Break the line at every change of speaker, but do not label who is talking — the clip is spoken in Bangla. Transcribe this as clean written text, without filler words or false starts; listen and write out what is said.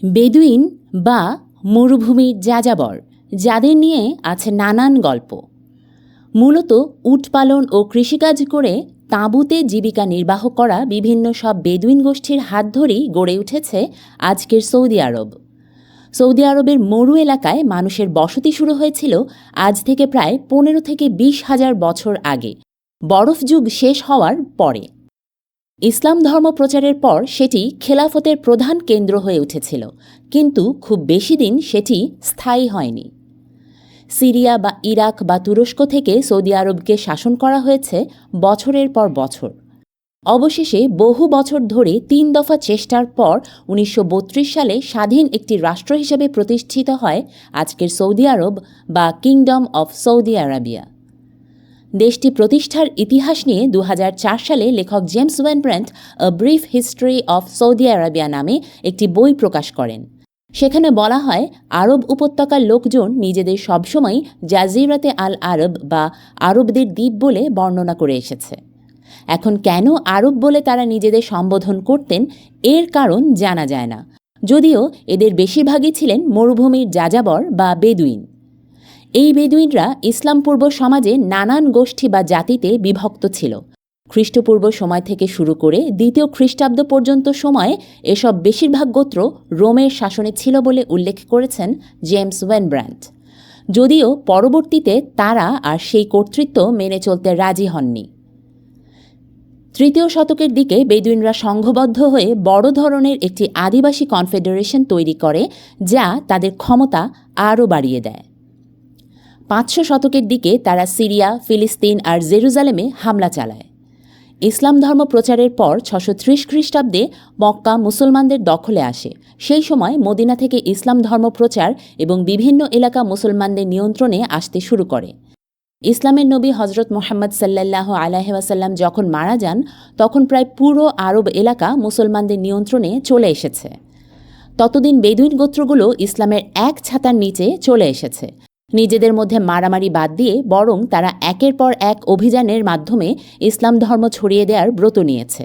বেদুইন বা মরুভূমির যাযাবর, যাদের নিয়ে আছে নানান গল্প। মূলত উট পালন ও কৃষিকাজ করে তাঁবুতে জীবিকা নির্বাহ করা বিভিন্ন সব বেদুইন গোষ্ঠীর হাত ধরেই গড়ে উঠেছে আজকের সৌদি আরব। সৌদি আরবের মরু এলাকায় মানুষের বসতি শুরু হয়েছিল আজ থেকে প্রায় 15 থেকে 20,000 বছর আগে, বরফ যুগ শেষ হওয়ার পরে। ইসলাম ধর্ম প্রচারের পর সেটি খেলাফতের প্রধান কেন্দ্র হয়ে উঠেছিল, কিন্তু খুব বেশি দিন সেটি স্থায়ী হয়নি। সিরিয়া বা ইরাক বা তুরস্ক থেকে সৌদি আরবকে শাসন করা হয়েছে বছরের পর বছর। অবশেষে বহু বছর ধরে 3 দফা চেষ্টার পর 1932 সালে স্বাধীন একটি রাষ্ট্র হিসেবে প্রতিষ্ঠিত হয় আজকের সৌদি আরব বা কিংডম অফ সৌদি আরাবিয়া। দেশটি প্রতিষ্ঠার ইতিহাস নিয়ে 2004 সালে লেখক James van ব্রেন্ট a brief history of Saudi Arabia নামে একটি বই প্রকাশ করেন। সেখানে বলা হয়, আরব উপত্যকার লোকজন নিজেদের সবসময় জাজিরাতে আল আরব বা আরবদের দ্বীপ বলে বর্ণনা করে এসেছে। এখন কেন আরব বলে তারা নিজেদের সম্বোধন করতেন এর কারণ জানা যায় না, যদিও এদের বেশিরভাগই ছিলেন মরুভূমির যাযাবর বা বেদুইন। এই বেদুইনরা ইসলাম পূর্ব সমাজে নানান গোষ্ঠী বা জাতিতে বিভক্ত ছিল। খ্রিস্টপূর্ব সময় থেকে শুরু করে 2য় খ্রিস্টাব্দ পর্যন্ত সময়ে এসব বেশিরভাগ গোত্র রোমের শাসনে ছিল বলে উল্লেখ করেছেন জেমস ভ্যান ব্র্যান্ট, যদিও পরবর্তীতে তারা আর সেই কর্তৃত্ব মেনে চলতে রাজি হননি। 3য় শতকের দিকে বেদুইনরা সংঘবদ্ধ হয়ে বড় ধরনের একটি আদিবাসী কনফেডারেশন তৈরি করে, যা তাদের ক্ষমতা আরও বাড়িয়ে দেয়। 500 শতকের দিকে তারা সিরিয়া, ফিলিস্তিন আর জেরুজালেমে হামলা চালায়। ইসলাম ধর্ম প্রচারের পর 630 খ্রিস্টাব্দে মক্কা মুসলমানদের দখলে আসে। সেই সময় মদিনা থেকে ইসলাম ধর্ম প্রচার এবং বিভিন্ন এলাকা মুসলমানদের নিয়ন্ত্রণে আসতে শুরু করে। ইসলামের নবী হজরত মুহাম্মদ সাল্লাল্লাহু আলাইহি ওয়াসাল্লাম যখন মারা যান, তখন প্রায় পুরো আরব এলাকা মুসলমানদের নিয়ন্ত্রণে চলে এসেছে। ততদিন বেদুইন গোত্রগুলো ইসলামের এক ছাতার নিচে চলে এসেছে। নিজেদের মধ্যে মারামারি বাদ দিয়ে বরং তারা একের পর এক অভিযানের মাধ্যমে ইসলাম ধর্ম ছড়িয়ে দেওয়ার ব্রত নিয়েছে।